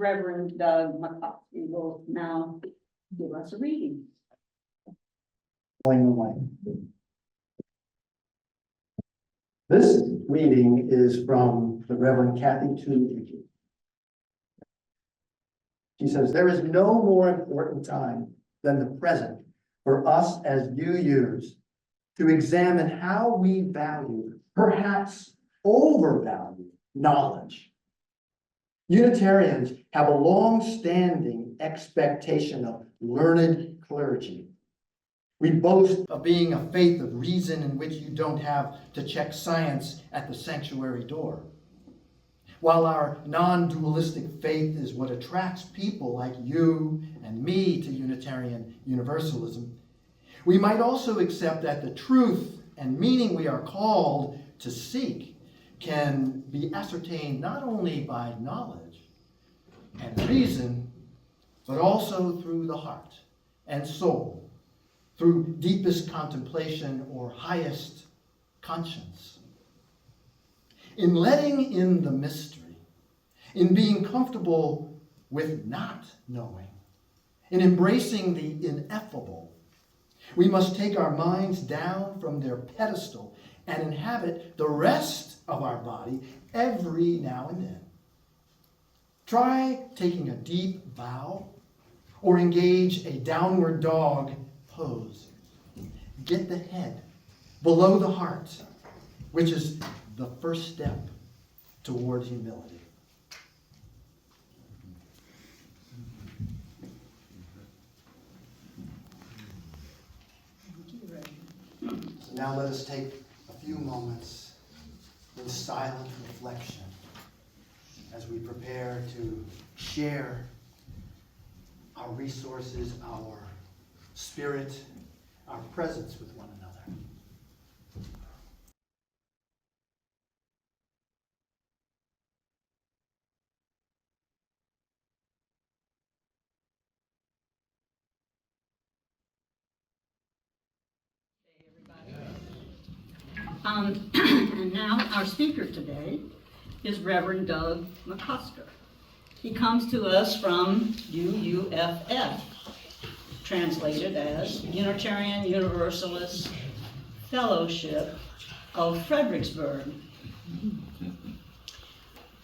Reverend Doug McClusker will now give us a reading. This reading is from the Reverend Kathy Tooley. She says, there is no more important time than the present for us as UUs to examine how we value, perhaps overvalue, knowledge. Unitarians have a long-standing expectation of learned clergy. We boast of being a faith of reason in which you don't have to check science at the sanctuary door. While our non-dualistic faith is what attracts people like you and me to Unitarian Universalism, we might also accept that the truth and meaning we are called to seek can be ascertained not only by knowledge and reason, but also through the heart and soul, through deepest contemplation or highest conscience. In letting in the mystery, in being comfortable with not knowing, in embracing the ineffable, we must take our minds down from their pedestal and inhabit the rest of our body every now and then. Try taking a deep bow or engage a downward dog pose. Get the head below the heart, which is the first step toward humility. So now let us take a few moments in silent reflection as we prepare to share our resources, our spirit, our presence with one another. And now our speaker today is Reverend Doug McClusker. He comes to us from UUFR, translated as Unitarian Universalist Fellowship of Fredericksburg.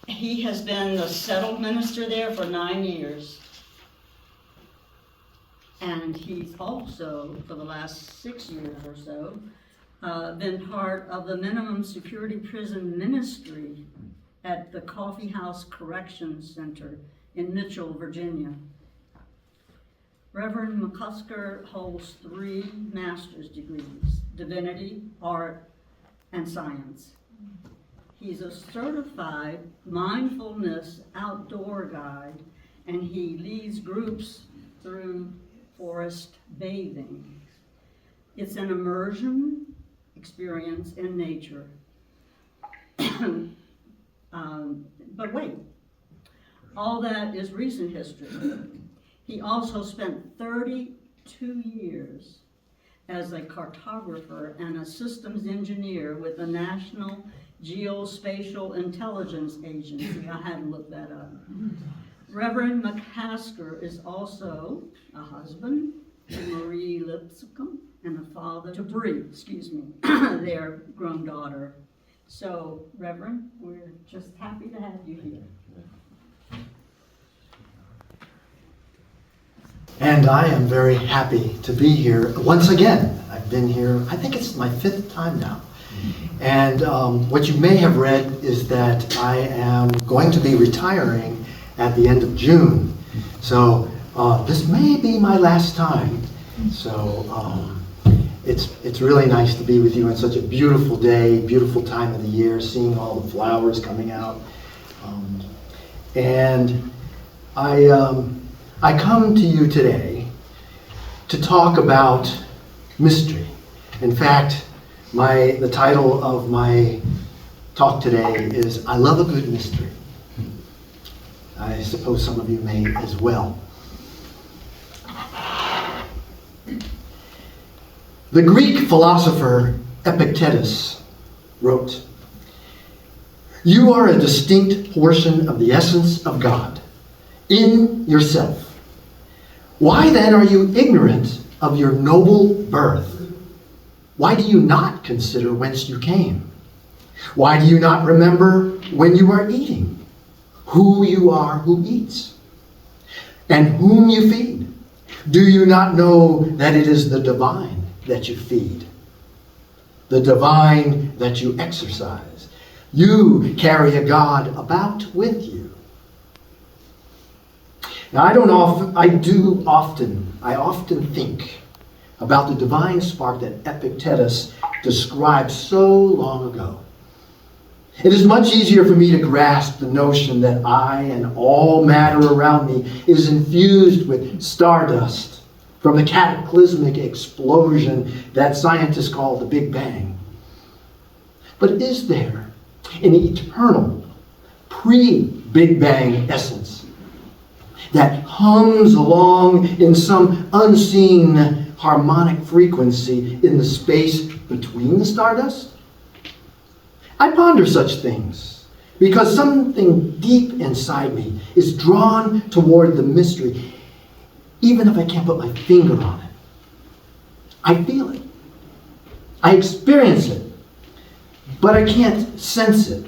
He has been the settled minister there for 9 years. And he's also, for the last 6 years or so, been part of the minimum security prison ministry at the Coffee House Correction Center in Mitchell, Virginia. Reverend McClusker holds 3 master's degrees: divinity, art, and science. He's a certified mindfulness outdoor guide, and he leads groups through forest bathing. It's an immersion experience in nature. But wait, all that is recent history. He also spent 32 years as a cartographer and a systems engineer with the National Geospatial Intelligence Agency. I had to look that up. Reverend McClusker is also a husband to Marie Lipscomb and a father to Bree, their grown daughter. So, Reverend, we're just happy to have you here. And I am very happy to be here once again. I've been here, I think it's my 5th time now. And what you may have read is that I am going to be retiring at the end of June. So this may be my last time. So it's really nice to be with you on such a beautiful day, beautiful time of the year, seeing all the flowers coming out. And I come to you today to talk about mystery. In fact, the title of my talk today is I Love a Good Mystery. I suppose some of you may as well. The Greek philosopher Epictetus wrote, "You are a distinct portion of the essence of God, in yourself. Why then are you ignorant of your noble birth? Why do you not consider whence you came? Why do you not remember when you are eating, who you are who eats, and whom you feed? Do you not know that it is the divine that you feed, the divine that you exercise? You carry a God about with you. Now, I often think about the divine spark that Epictetus described so long ago. It is much easier for me to grasp the notion that I and all matter around me is infused with stardust from the cataclysmic explosion that scientists call the Big Bang. But is there an eternal, pre-Big Bang essence that hums along in some unseen harmonic frequency in the space between the stardust? I ponder such things because something deep inside me is drawn toward the mystery, even if I can't put my finger on it. I feel it. I experience it, but I can't sense it.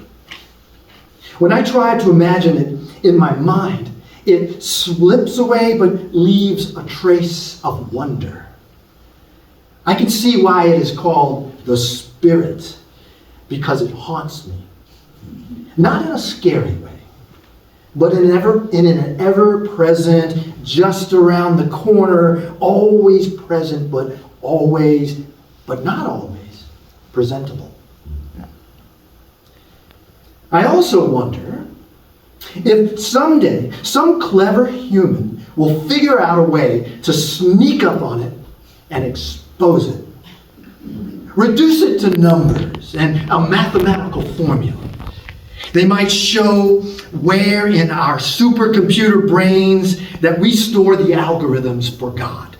When I try to imagine it in my mind, it slips away but leaves a trace of wonder. I can see why it is called the Spirit, because it haunts me. Not in a scary way, but in an ever-present, just around the corner, always present, but not always, presentable. I also wonder if someday some clever human will figure out a way to sneak up on it and expose it. Reduce it to numbers and a mathematical formula. They might show where in our supercomputer brains that we store the algorithms for God.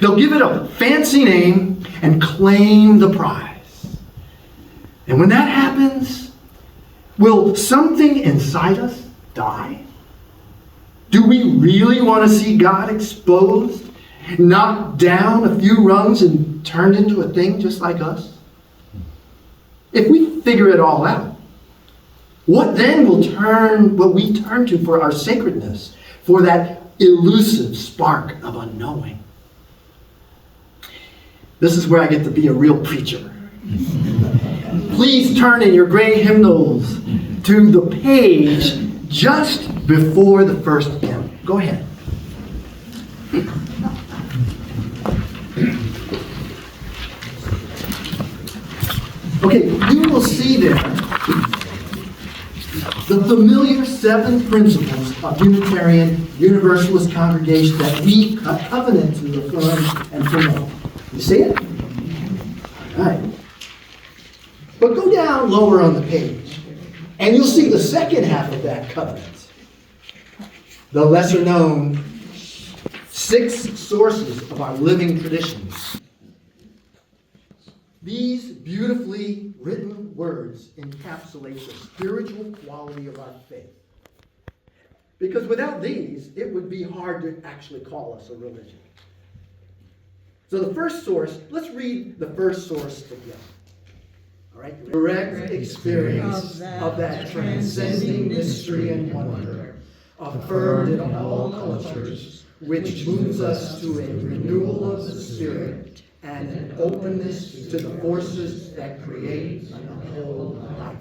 They'll give it a fancy name and claim the prize. And when that happens, will something inside us die? Do we really want to see God exposed, knocked down a few rungs and turned into a thing just like us? If we figure it all out, what then will we turn to for our sacredness, for that elusive spark of unknowing? This is where I get to be a real preacher. Please turn in your gray hymnals to the page just before the first hymn. Go ahead. Okay, you will see there the familiar 7 principles of Unitarian Universalist congregation that we covenant to affirm and promote. You see it? All right. But go down lower on the page, and you'll see the second half of that covenant. The lesser known 6 sources of our living traditions. These beautifully written words encapsulate the spiritual quality of our faith. Because without these, it would be hard to actually call us a religion. So the first source, let's read the first source together. All right? Direct experience of that transcending mystery and wonder, affirmed in all cultures, which moves us to a renewal of the spirit and an openness to the forces that create and uphold life.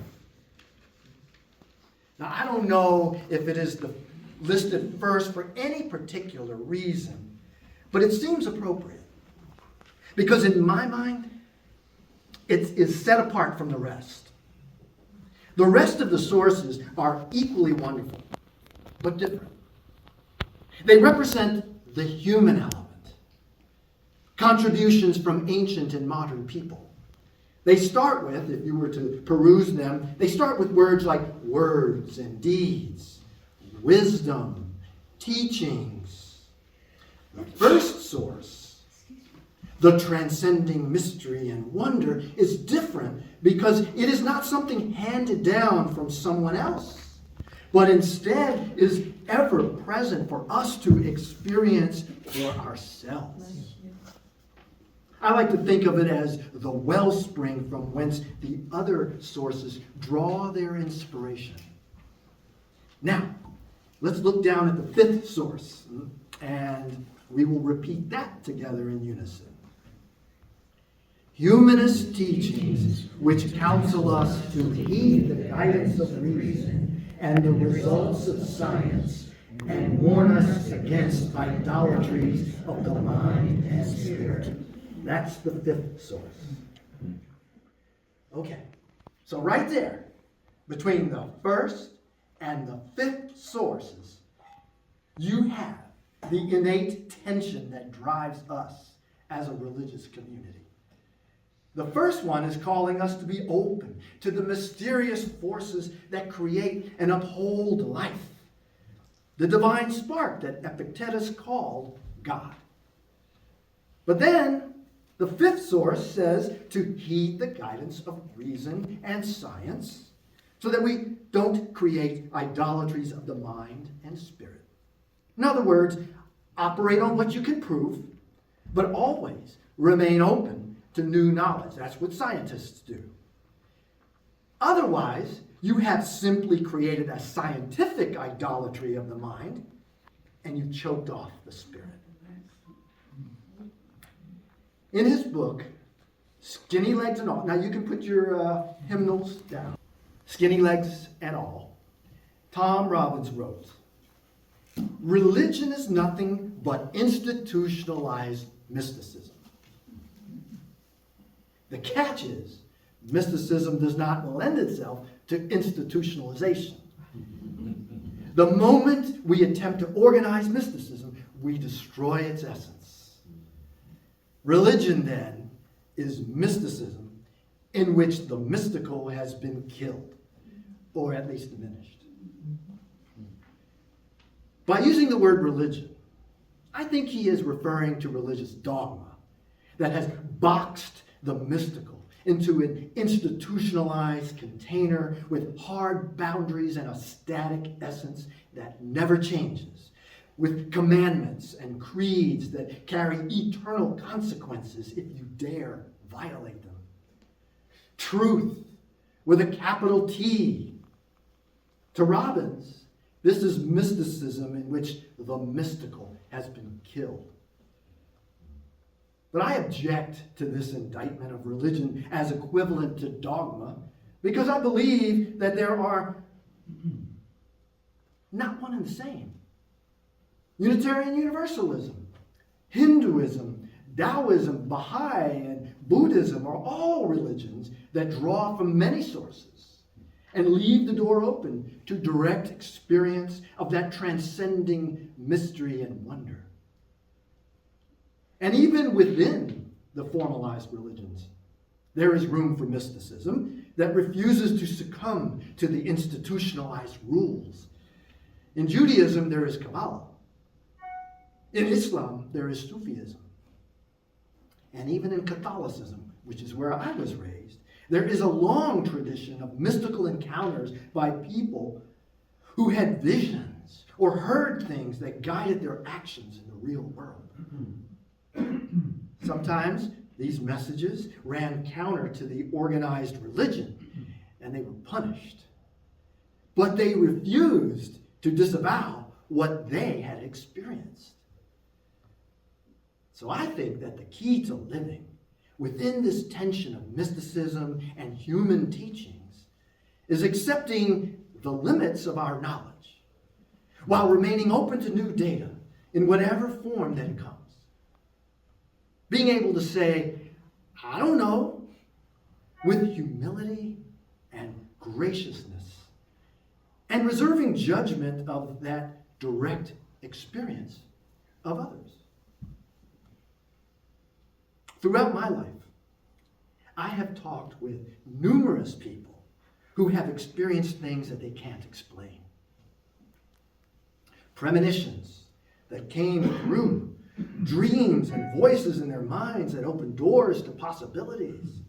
Now, I don't know if it is listed first for any particular reason, but it seems appropriate. Because in my mind, it is set apart from the rest. The rest of the sources are equally wonderful, but different. They represent the human element. Contributions from ancient and modern people. They start with, if you were to peruse them, they start with words like words and deeds, wisdom, teachings. The first source, the transcending mystery and wonder, is different because it is not something handed down from someone else, but instead is ever present for us to experience for ourselves. I like to think of it as the wellspring from whence the other sources draw their inspiration. Now, let's look down at the fifth source, and we will repeat that together in unison. Humanist teachings which counsel us to heed the guidance of reason and the results of science, and warn us against idolatries of the mind and spirit. That's the fifth source. Okay, so right there, between the first and the fifth sources, you have the innate tension that drives us as a religious community. The first one is calling us to be open to the mysterious forces that create and uphold life. The divine spark that Epictetus called God. But then, the fifth source says to heed the guidance of reason and science so that we don't create idolatries of the mind and spirit. In other words, operate on what you can prove, but always remain open to new knowledge. That's what scientists do. Otherwise, you have simply created a scientific idolatry of the mind, and you choked off the spirit. In his book, Skinny Legs and All, now you can put your hymnals down. Skinny Legs and All, Tom Robbins wrote, "Religion is nothing but institutionalized mysticism. The catch is, mysticism does not lend itself to institutionalization. The moment we attempt to organize mysticism, we destroy its essence. Religion, then, is mysticism in which the mystical has been killed, or at least diminished." By using the word religion, I think he is referring to religious dogma that has boxed the mystical into an institutionalized container with hard boundaries and a static essence that never changes, with commandments and creeds that carry eternal consequences if you dare violate them. Truth with a capital T. To Robbins, this is mysticism in which the mystical has been killed. But I object to this indictment of religion as equivalent to dogma because I believe that there are not one and the same. Unitarian Universalism, Hinduism, Taoism, Baha'i, and Buddhism are all religions that draw from many sources and leave the door open to direct experience of that transcending mystery and wonder. And even within the formalized religions, there is room for mysticism that refuses to succumb to the institutionalized rules. In Judaism, there is Kabbalah. In Islam, there is Sufism. And even in Catholicism, which is where I was raised, there is a long tradition of mystical encounters by people who had visions or heard things that guided their actions in the real world. Sometimes these messages ran counter to the organized religion, and they were punished. But they refused to disavow what they had experienced. So I think that the key to living within this tension of mysticism and human teachings is accepting the limits of our knowledge while remaining open to new data in whatever form that comes. Being able to say, I don't know, with humility and graciousness, and reserving judgment of that direct experience of others. Throughout my life, I have talked with numerous people who have experienced things that they can't explain. Premonitions that came through, dreams and voices in their minds that opened doors to possibilities,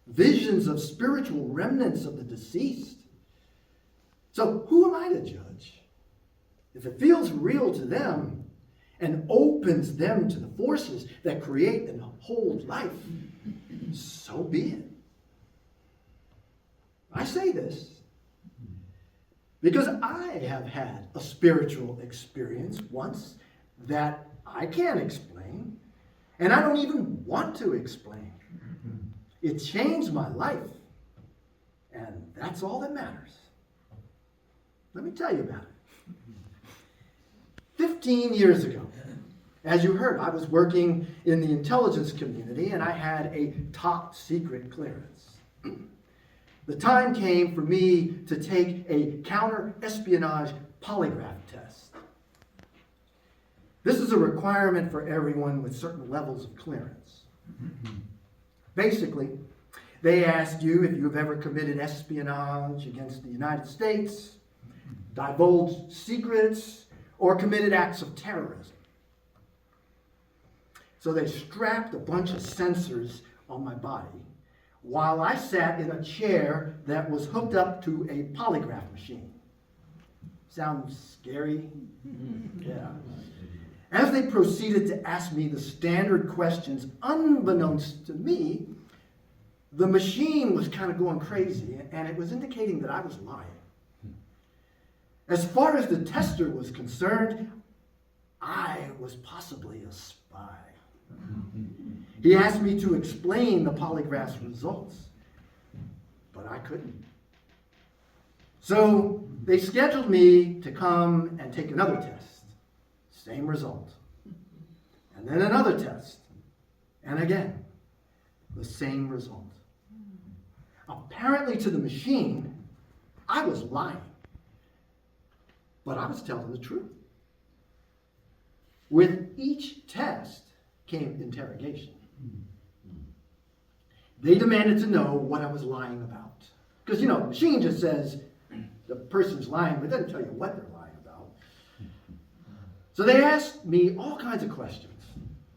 visions of spiritual remnants of the deceased. So who am I to judge? If it feels real to them and opens them to the forces that create and hold life, so be it. I say this because I have had a spiritual experience once that I can't explain, and I don't even want to explain. It changed my life, and that's all that matters. Let me tell you about it. 15 years ago, as you heard, I was working in the intelligence community, and I had a top secret clearance. The time came for me to take a counter-espionage polygraph test. This is a requirement for everyone with certain levels of clearance. Basically, they ask you if you've ever committed espionage against the United States, divulged secrets, or committed acts of terrorism. So they strapped a bunch of sensors on my body while I sat in a chair that was hooked up to a polygraph machine. Sounds scary? Yeah. As they proceeded to ask me the standard questions, unbeknownst to me, the machine was kind of going crazy, and it was indicating that I was lying. As far as the tester was concerned, I was possibly a spy. He asked me to explain the polygraph's results, but I couldn't. So they scheduled me to come and take another test. Same result. And then another test. And again, the same result. Apparently to the machine, I was lying. But I was telling the truth. With each test came interrogation. They demanded to know what I was lying about. Because, the machine just says the person's lying, but doesn't tell you what they're lying about. So they asked me all kinds of questions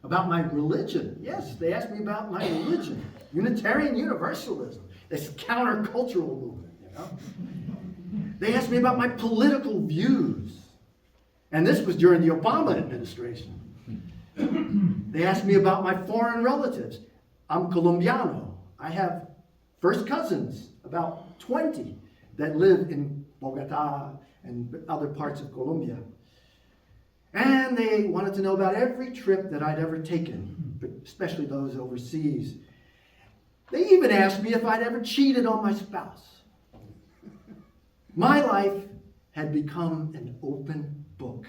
about my religion. Yes, they asked me about my religion. Unitarian Universalism. This countercultural movement, They asked me about my political views. And this was during the Obama administration. They asked me about my foreign relatives. I'm Colombiano. I have first cousins, about 20, that live in Bogota and other parts of Colombia. And they wanted to know about every trip that I'd ever taken, especially those overseas. They even asked me if I'd ever cheated on my spouse. My life had become an open book.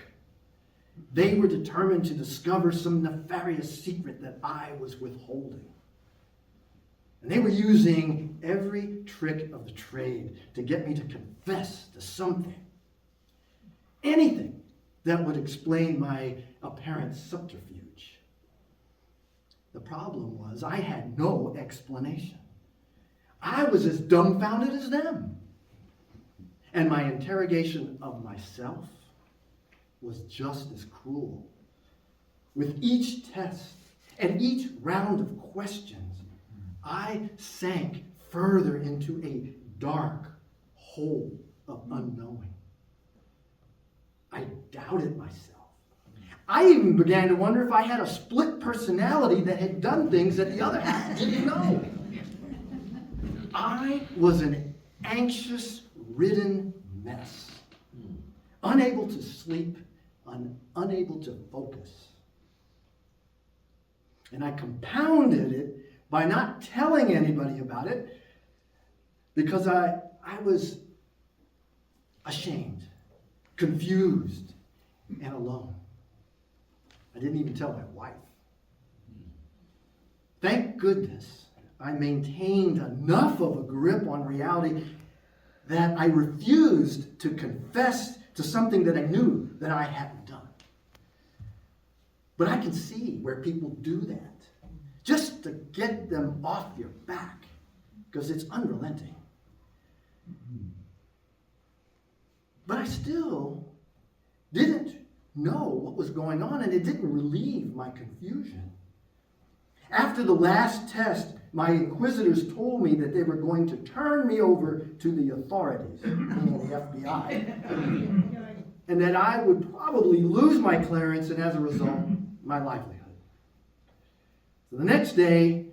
They were determined to discover some nefarious secret that I was withholding. And they were using every trick of the trade to get me to confess to something. Anything that would explain my apparent subterfuge. The problem was I had no explanation. I was as dumbfounded as them. And my interrogation of myself was just as cruel. With each test and each round of questions, I sank further into a dark hole of unknowing. I doubted myself. I even began to wonder if I had a split personality that had done things that the other half didn't know. I was an anxious-ridden mess, unable to sleep, unable to focus. And I compounded it by not telling anybody about it because I was ashamed, confused, and alone. I didn't even tell my wife. Thank goodness I maintained enough of a grip on reality that I refused to confess to something that I knew that I hadn't done. But I can see where people do that just to get them off your back because it's unrelenting. But I still didn't know what was going on, and it didn't relieve my confusion. After the last test, my inquisitors told me that they were going to turn me over to the authorities, meaning the FBI, and that I would probably lose my clearance and, as a result, my livelihood. So the next day,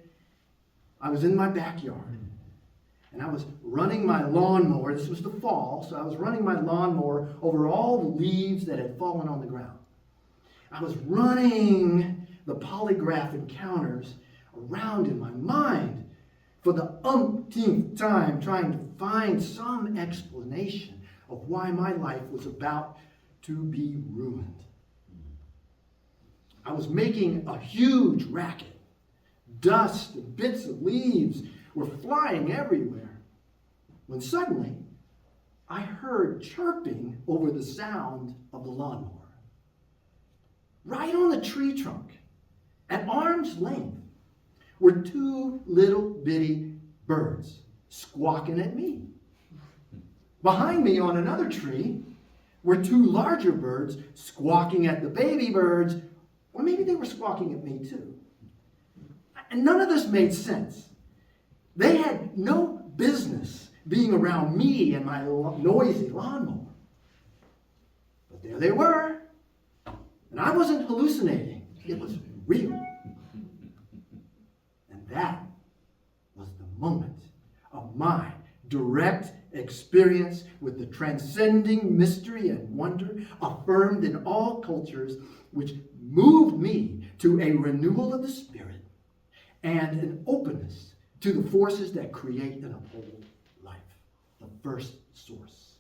I was in my backyard, and I was running my lawnmower. This was the fall, so I was running my lawnmower over all the leaves that had fallen on the ground. I was running the polygraph encounters around in my mind for the umpteenth time, trying to find some explanation of why my life was about to be ruined. I was making a huge racket. Dust and bits of leaves were flying everywhere, when suddenly I heard chirping over the sound of the lawnmower. Right on the tree trunk, at arm's length, were two little bitty birds squawking at me. Behind me on another tree were two larger birds squawking at the baby birds, or maybe they were squawking at me too. And none of this made sense. They had no business being around me and my noisy lawnmower. But there they were. And I wasn't hallucinating. It was real. And that was the moment of my direct experience with the transcending mystery and wonder affirmed in all cultures, which moved me to a renewal of the spirit and an openness to the forces that create and uphold life, the first source.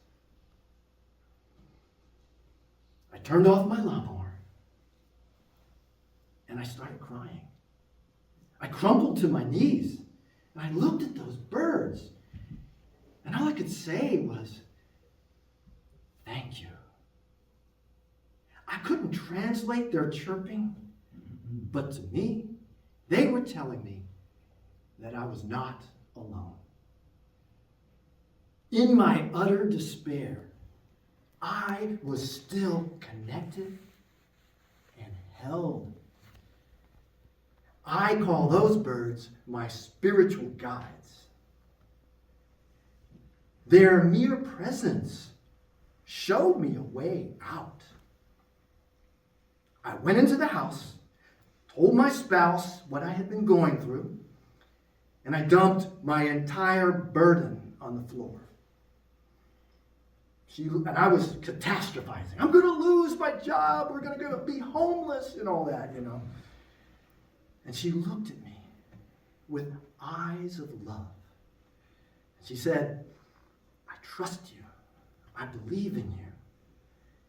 I turned off my lawnmower and I started crying. I crumpled to my knees and I looked at those birds, and all I could say was, "Thank you." I couldn't translate their chirping, but to me, they were telling me that I was not alone. In my utter despair, I was still connected and held. I call those birds my spiritual guides. Their mere presence showed me a way out. I went into the house, told my spouse what I had been going through, and I dumped my entire burden on the floor. And I was catastrophizing. I'm going to lose my job. We're going to be homeless and all that, you know. And she looked at me with eyes of love. She said, "I trust you. I believe in you.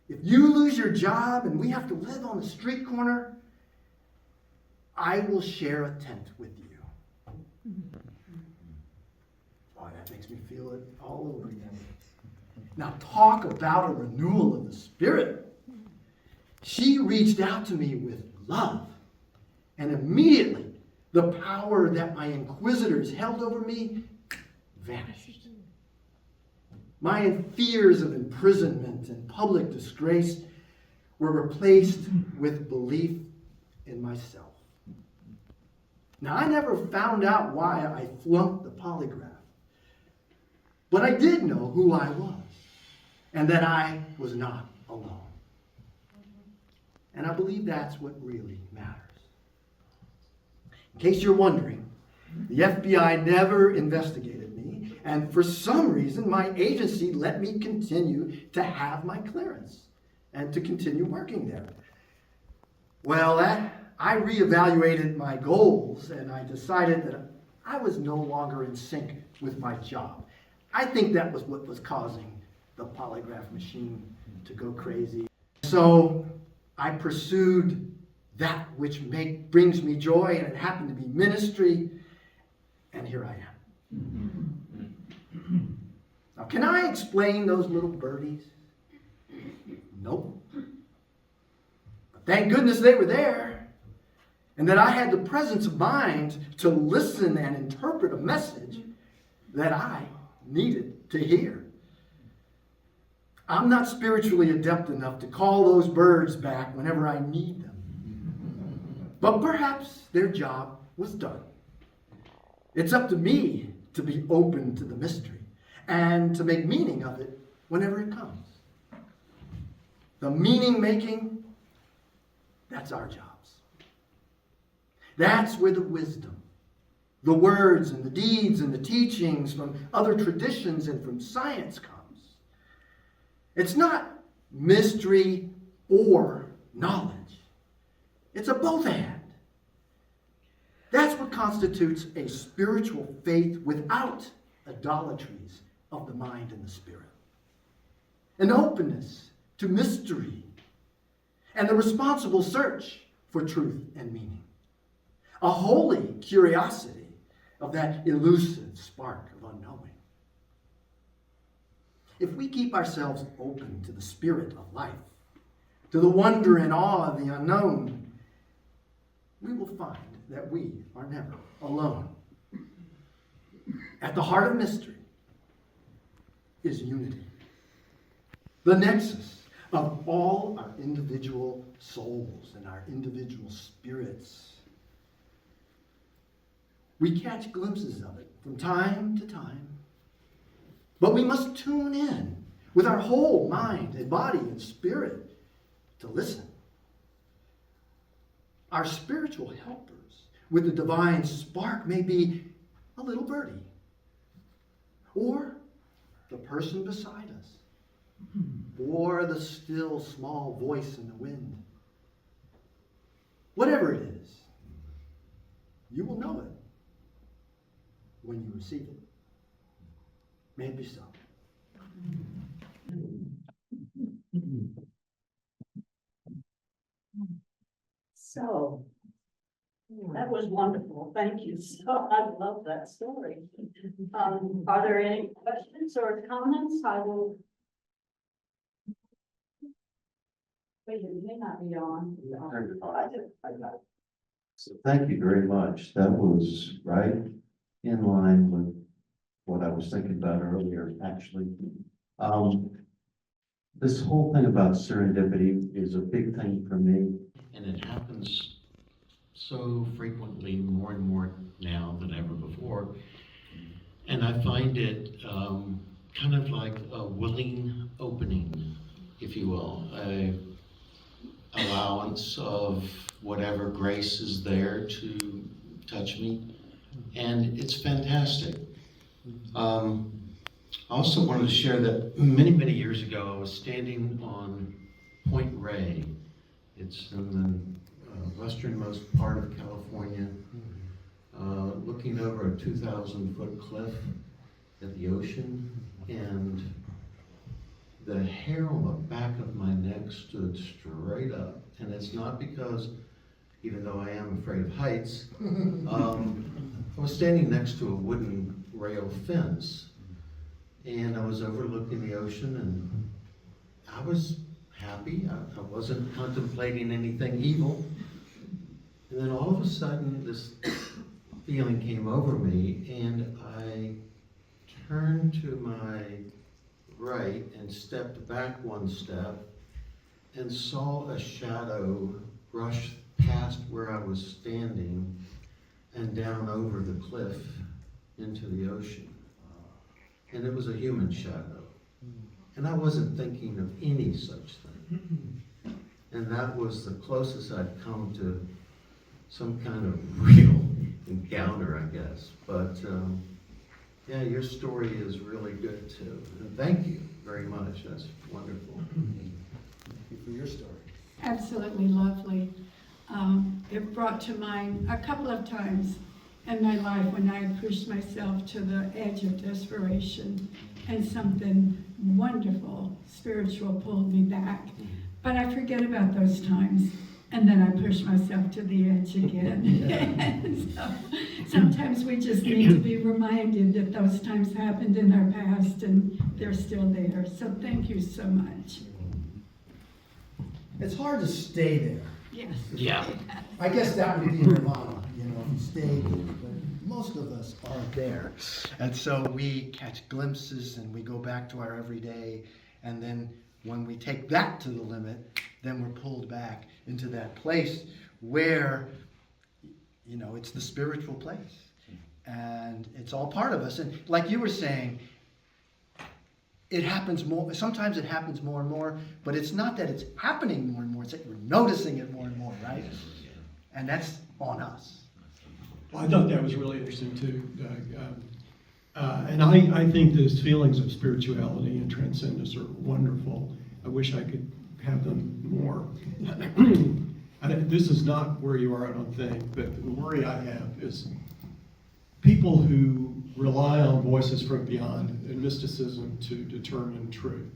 If you lose your job and we have to live on the street corner, I will share a tent with you." Boy, that makes me feel it all over again. Now talk about a renewal of the spirit. She reached out to me with love, and immediately the power that my inquisitors held over me vanished. My fears of imprisonment and public disgrace were replaced with belief in myself. Now, I never found out why I flunked the polygraph, but I did know who I was and that I was not alone. And I believe that's what really matters. In case you're wondering, the FBI never investigated me, and for some reason, my agency let me continue to have my clearance and to continue working there. Well, I reevaluated my goals, and I decided that I was no longer in sync with my job. I think that was what was causing the polygraph machine to go crazy. So I pursued that which brings me joy, and it happened to be ministry, and here I am. Now, can I explain those little birdies? Nope. But thank goodness they were there, and that I had the presence of mind to listen and interpret a message that I needed to hear. I'm not spiritually adept enough to call those birds back whenever I need them. But perhaps their job was done. It's up to me to be open to the mystery and to make meaning of it whenever it comes. The meaning making, that's our jobs. That's where the wisdom, the words and the deeds and the teachings from other traditions and from science comes. It's not mystery or knowledge. It's a both and. That's what constitutes a spiritual faith without idolatries of the mind and the spirit. An openness to mystery and the responsible search for truth and meaning. A holy curiosity of that elusive spark of unknowing. If we keep ourselves open to the spirit of life, to the wonder and awe of the unknown, we will find that we are never alone. At the heart of mystery is unity, the nexus of all our individual souls and our individual spirits. We catch glimpses of it from time to time, but we must tune in with our whole mind and body and spirit to listen. Our spiritual helpers with the divine spark may be a little birdie, or the person beside us, or the still small voice in the wind. Whatever it is, you will know it when you receive it. May it be so. So, that was wonderful. Thank you. So, I love that story. Are there any questions or comments? I will. Wait, it may not be on. So thank you very much. That was right in line with what I was thinking about earlier, actually. This whole thing about serendipity is a big thing for me. And it happens so frequently, more and more now than ever before. And I find it kind of like a willing opening, if you will, a allowance of whatever grace is there to touch me. And it's fantastic. I also wanted to share that many, many years ago, I was standing on Point Ray. It's in the westernmost part of California, looking over a 2,000-foot cliff at the ocean, and the hair on the back of my neck stood straight up. And it's not because, even though I am afraid of heights, I was standing next to a wooden rail fence, and I was overlooking the ocean, and I was happy. I wasn't contemplating anything evil. And then all of a sudden, this feeling came over me, and I turned to my right and stepped back one step and saw a shadow rush past where I was standing and down over the cliff into the ocean. And it was a human shadow. And I wasn't thinking of any such thing. And that was the closest I'd come to some kind of real encounter, I guess. But yeah, your story is really good too. And thank you very much. That's wonderful. Thank you for your story. Absolutely lovely. It brought to mind a couple of times in my life when I had pushed myself to the edge of desperation and something wonderful, spiritual, pulled me back. But I forget about those times, and then I push myself to the edge again. So, sometimes we just need to be reminded that those times happened in our past and they're still there. So thank you so much. It's hard to stay there. Yes. Yeah. I guess that would be nirvana, you know, if you stayed there, but most of us aren't there. And so we catch glimpses and we go back to our everyday, and then when we take that to the limit, then we're pulled back into that place where, you know, it's the spiritual place. And it's all part of us. And like you were saying, it happens more, sometimes it happens more and more, but it's not that it's happening more and more, it's that you're noticing it more and more, right? And that's on us. Well, I thought that was really interesting too, Doug. And I think those feelings of spirituality and transcendence are wonderful. I wish I could have them more. This is not where you are, I don't think, but the worry I have is people who rely on voices from beyond and mysticism to determine truth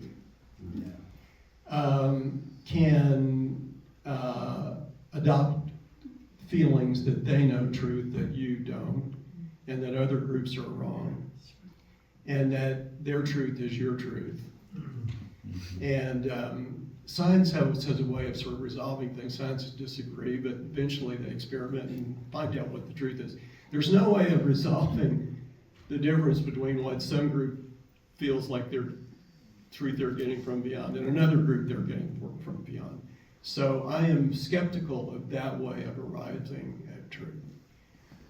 can adopt feelings that they know truth that you don't, and that other groups are wrong, and that their truth is your truth. And science has a way of sort of resolving things. Scientists disagree, but eventually they experiment and find out what the truth is. There's no way of resolving the difference between what some group feels like their truth they're getting from beyond and another group they're getting from beyond. So I am skeptical of that way of arriving at truth.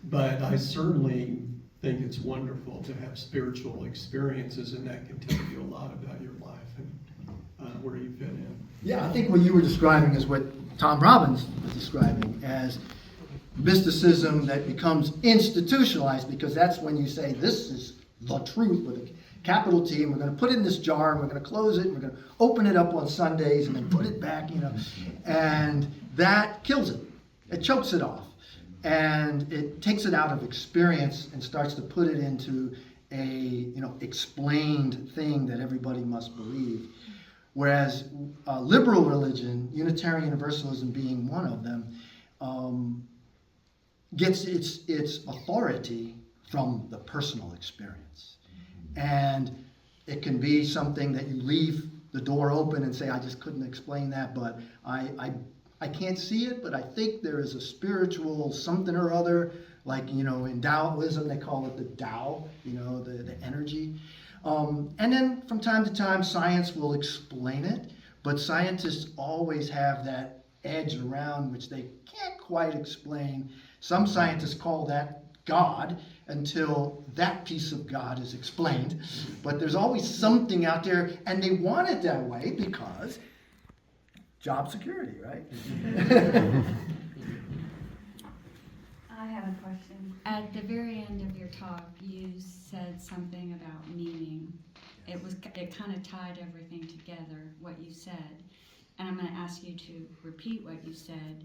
But I certainly think it's wonderful to have spiritual experiences, and that can tell you a lot about your life and where you fit in. Yeah, I think what you were describing is what Tom Robbins was describing as mysticism that becomes institutionalized, because that's when you say this is the truth with a capital T, and we're going to put it in this jar, and we're going to close it, and we're going to open it up on Sundays, and then put it back, and that kills it. It chokes it off, and it takes it out of experience and starts to put it into a explained thing that everybody must believe. Whereas liberal religion, Unitarian Universalism being one of them, gets its authority from the personal experience. And it can be something that you leave the door open and say, I just couldn't explain that, but I can't see it, but I think there is a spiritual something or other, like, in Taoism, they call it the Tao, the energy. And then from time to time, science will explain it, but scientists always have that edge around which they can't quite explain. Some scientists call that God until that piece of God is explained. But there's always something out there, and they want it that way because job security, right? I have a question. At the very end of your talk, you said something about meaning. It kind of tied everything together, what you said. And I'm going to ask you to repeat what you said.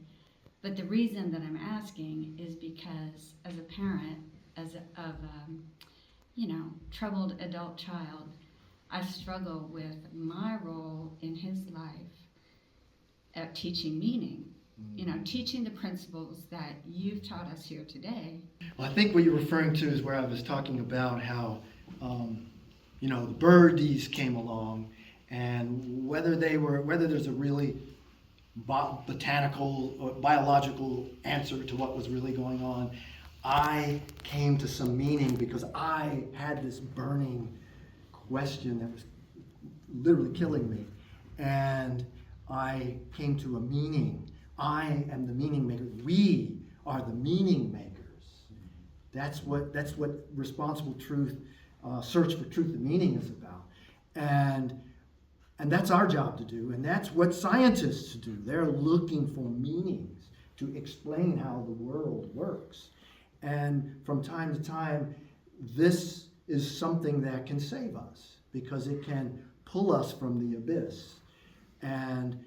But the reason that I'm asking is because as a parent, of troubled adult child, I struggle with my role in his life at teaching meaning. Teaching the principles that you've taught us here today. Well, I think what you're referring to is where I was talking about how, the birdies came along, and whether there's a really botanical or biological answer to what was really going on. I came to some meaning because I had this burning question that was literally killing me, and I came to a meaning. I am the meaning maker. We are the meaning makers. That's what responsible truth, search for truth and meaning is about. And that's our job to do, and that's what scientists do. They're looking for meanings to explain how the world works. And from time to time, this is something that can save us because it can pull us from the abyss. And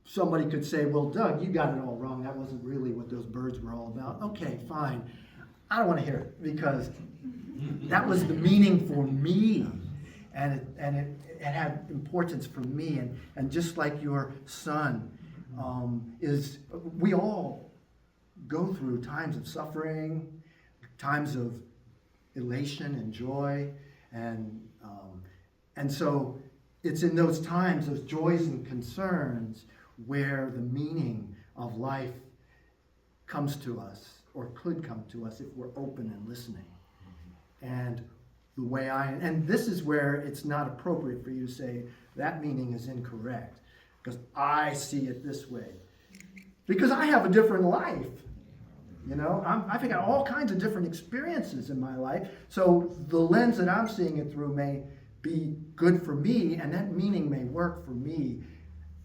somebody could say, well, Doug, you got it all wrong. That wasn't really what those birds were all about. Okay, fine. I don't want to hear it because that was the meaning for me. And it had importance for me. And just like your son, we all go through times of suffering, times of elation and joy. And so it's in those times, those joys and concerns, where the meaning of life comes to us, or could come to us if we're open and listening. And this is where it's not appropriate for you to say that meaning is incorrect, because I see it this way. Because I have a different life. You know, I've got all kinds of different experiences in my life. So the lens that I'm seeing it through may be good for me, and that meaning may work for me,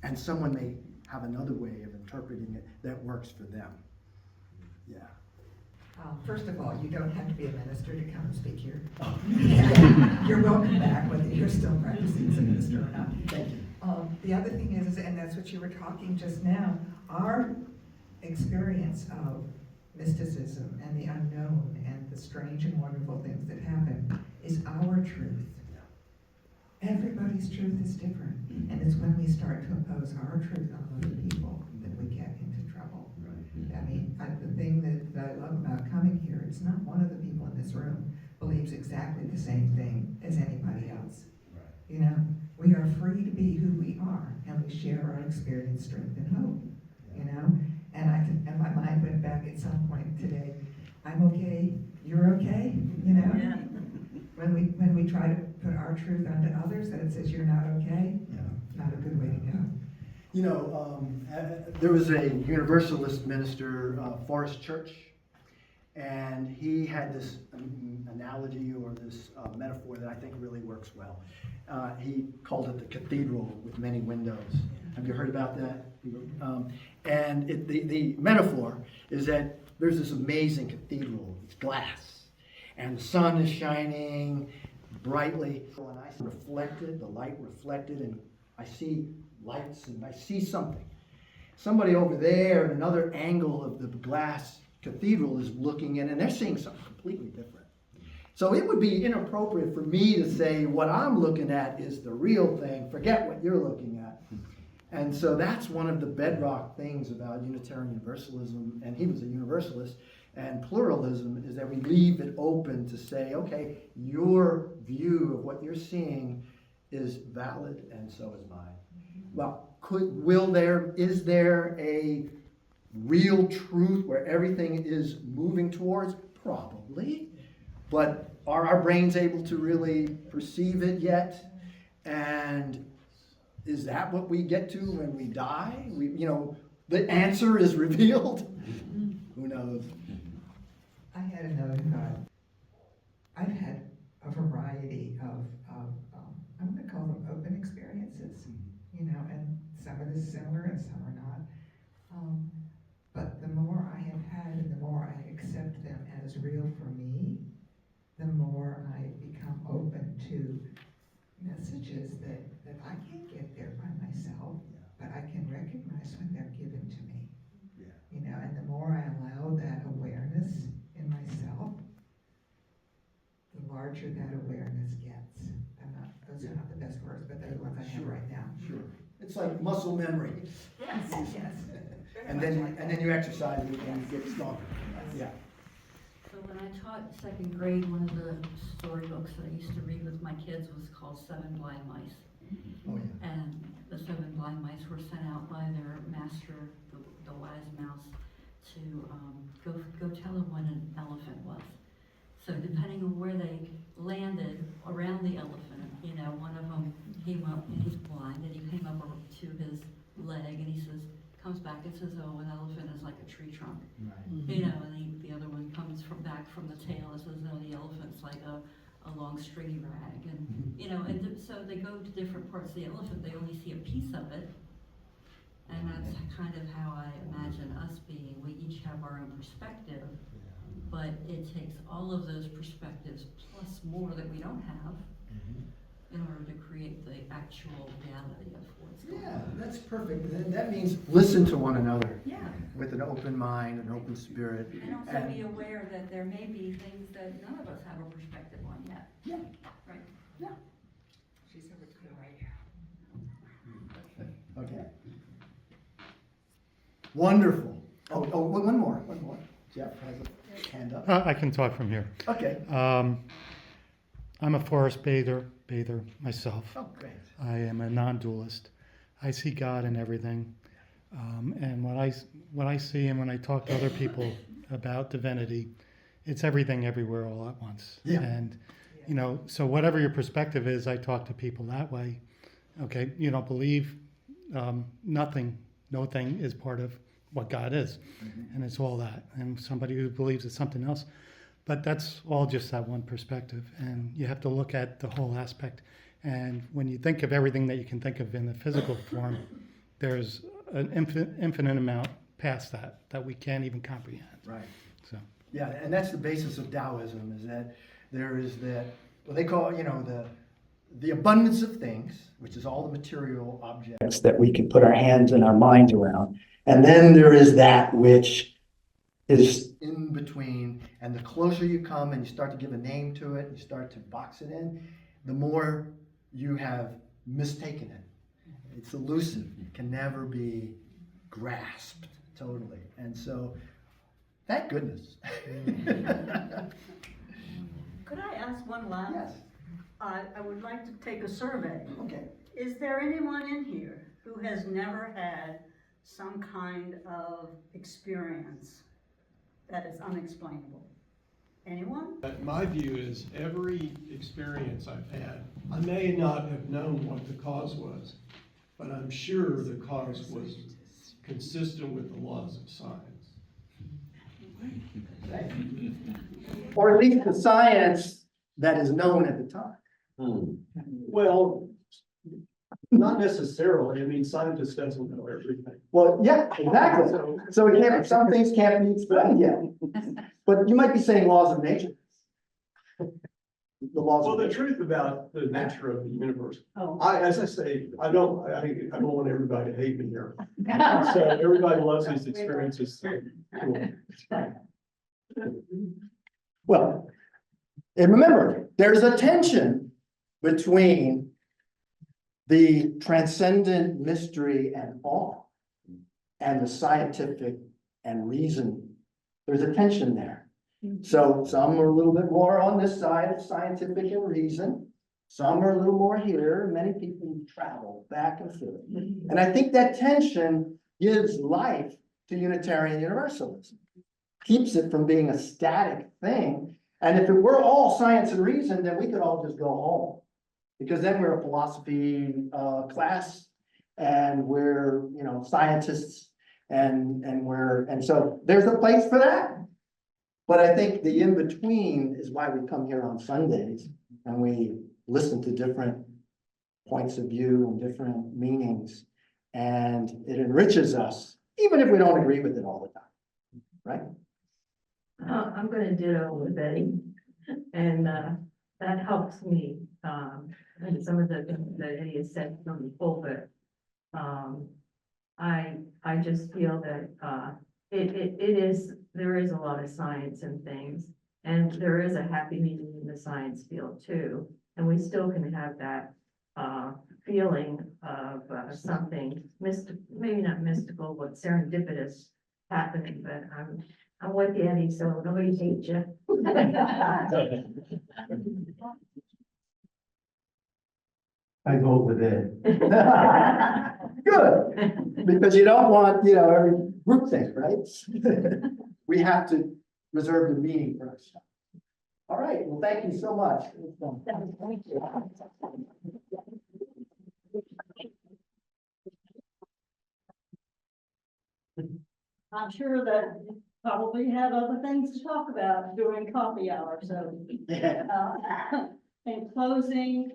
and someone may have another way of interpreting it that works for them. Yeah. First of all, you don't have to be a minister to come and speak here. You're welcome back, whether you're still practicing as a minister or not. Thank you. The other thing is, and that's what you were talking just now, our experience of mysticism and the unknown and the strange and wonderful things that happen is our truth. Everybody's truth is different, and it's when we start to impose our truth on other people that we get into trouble. I mean, the thing that I love about coming here, it's not one of the people in this room believes exactly the same thing as anybody else. You know, we are free to be who we are, and we share our experience, strength, and hope. You know, and my mind went back at some point today. I'm okay. You're okay. You know, Yeah. when we try to put our truth onto others, that it says you're not okay. Not a good way to go. You know, there was a Universalist minister, Forrest Church, and he had this analogy or this metaphor that I think really works well. He called it the cathedral with many windows. Have you heard about that? And the metaphor is that there's this amazing cathedral, it's glass, and the sun is shining brightly, and I see reflected, the light reflected, and I see lights and I see something. Somebody over there at another angle of the glass cathedral is looking in and they're seeing something completely different. So it would be inappropriate for me to say what I'm looking at is the real thing, forget what you're looking at. And so that's one of the bedrock things about Unitarian Universalism, and he was a Universalist, and pluralism is that we leave it open to say, okay, your view of what you're seeing is valid and so is mine. Well, is there a real truth where everything is moving towards? Probably. But are our brains able to really perceive it yet? And is that what we get to when we die? The answer is revealed. Who knows? I had another thought. I've had a variety of I'm going to call them open experiences, you know, and some are similar and some are not. But the more I have had and the more I accept them as real for me, the more I become open to messages that I can't get there by myself, but I can recognize when they're given to me. You know, and the more I allow that awareness in myself, the larger that awareness gets. Those are not the best words, but they're the ones I have right now. Sure. It's like muscle memory. Yes, yes. And then you exercise it and you get stronger. Yeah. So when I taught second grade, one of the storybooks that I used to read with my kids was called Seven Blind Mice. Oh, yeah. And the seven blind mice were sent out by their master, the wise mouse, to go tell him what an elephant was. So depending on where they landed around the elephant, you know, one of them came up and he's blind, and he came up to his leg and he comes back and says, oh, an elephant is like a tree trunk. Right. You know, and the other one comes back from the tail and says, no, the elephant's like a long stringy rag. And, you know, and so they go to different parts of the elephant, they only see a piece of it. And that's kind of how I imagine us being. We each have our own perspective, but it takes all of those perspectives plus more that we don't have in order to create the actual reality of what's going Yeah, on. that's perfect. And that means listen to one another Yeah. with an open mind, an open spirit. And also be aware that there may be things that none of us have a perspective on yet. Yeah. Right. Yeah. She's over to the right. Okay. Wonderful. Oh, one more. Jeff has a hand up. I can talk from here. Okay. I'm a forest bather myself. Oh, great. I am a non-dualist. I see God in everything. And when I see and when I talk to other people about divinity, it's everything everywhere all at once. Yeah. And, you know, so whatever your perspective is, I talk to people that way. Okay, you don't believe, no thing is part of what God is. And it's all that. And somebody who believes it's something else. But that's all just that one perspective. And you have to look at the whole aspect. And when you think of everything that you can think of in the physical form, there's an infinite amount past that we can't even comprehend. Right. So. Yeah, and that's the basis of Taoism, is that there is that, what they call, the abundance of things, which is all the material objects that we can put our hands and our minds around. And then there is that which is in between, and the closer you come and you start to give a name to it, you start to box it in, the more you have mistaken it. It's elusive, it can never be grasped totally. And so, thank goodness. Could I ask one last? Yes. I would like to take a survey. Okay. Is there anyone in here who has never had some kind of experience that is unexplainable? Anyone? My view is every experience I've had, I may not have known what the cause was, but I'm sure the cause was consistent with the laws of science. Or at least the science that is known at the time. Well, not necessarily. I mean, scientists doesn't know everything. Well, yeah, exactly. So it can't, some things can't be explained yet. But you might be saying laws of nature. The laws Well, of the nature. truth about the nature of the universe, Oh. as I say, I don't want everybody to hate me here. So everybody loves these experiences. Cool. Well, and remember, there's a tension between the transcendent mystery and awe and the scientific and reason. There's a tension there. So some are a little bit more on this side of scientific and reason. Some are a little more here. Many people travel back and forth. And I think that tension gives life to Unitarian Universalism. Keeps it from being a static thing. And if it were all science and reason, then we could all just go home. Because then we're a philosophy class, and we're, scientists, and so there's a place for that. But I think the in-between is why we come here on Sundays and we listen to different points of view and different meanings. And it enriches us, even if we don't agree with it all the time, right? I'm gonna ditto with Betty, and that helps me. And some of the things that Eddie has said from the pulpit. I just feel that there is a lot of science in things, and there is a happy medium in the science field too. And we still can have that feeling of something maybe not mystical, but serendipitous happening. But I'm with Eddie, so nobody hates you. I vote with it. Good, because you don't want, every group thing, right? We have to reserve the meaning for ourselves. All right, well, thank you so much. Thank you. I'm sure that you probably have other things to talk about during coffee hour, so. In closing,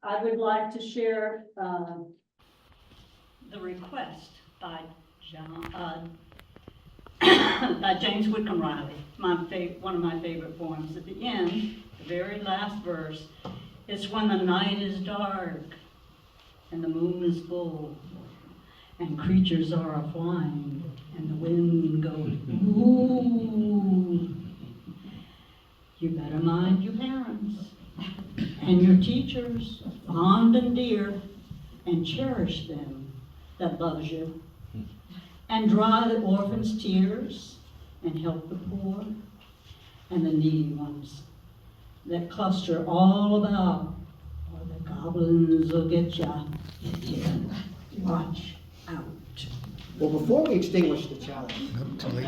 I would like to share the request by James Whitcomb Riley, one of my favorite poems. At the end, the very last verse, it's when the night is dark and the moon is full and creatures are a-flying and the wind goes ooh. You better mind your parents and your teachers, fond and dear, and cherish them that loves you. And dry the orphan's tears and help the poor and the needy ones that cluster all about, or the goblins will get ya. Watch out. Well, before we extinguish the challenge, Too late.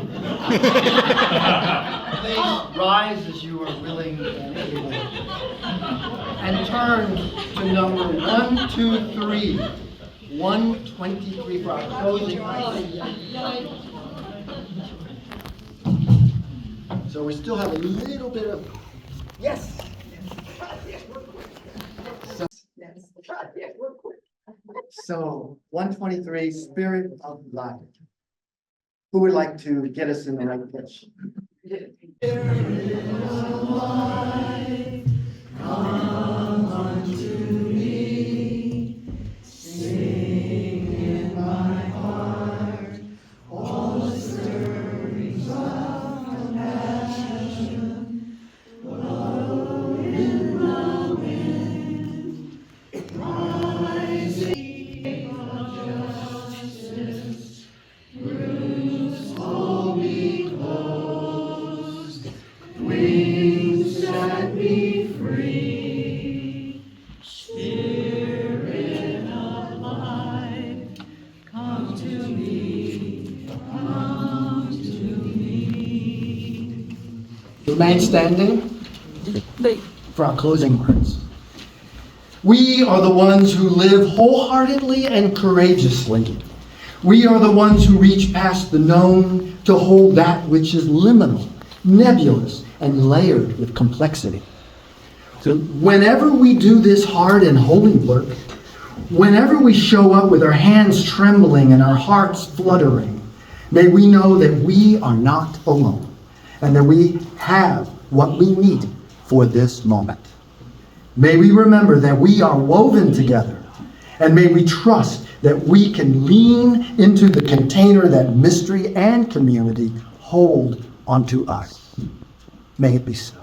please rise as you are willing and able, and turn to number 123 1:23 for our closing. So we still have a little bit of, yes. So 123, Spirit of Life. Who would like to get us in the right pitch? Remain standing for our closing words. We are the ones who live wholeheartedly and courageously. We are the ones who reach past the known to hold that which is liminal, nebulous, and layered with complexity. So whenever we do this hard and holy work, whenever we show up with our hands trembling and our hearts fluttering, may we know that we are not alone and that we have what we need for this moment. May we remember that we are woven together, and may we trust that we can lean into the container that mystery and community hold onto us. May it be so.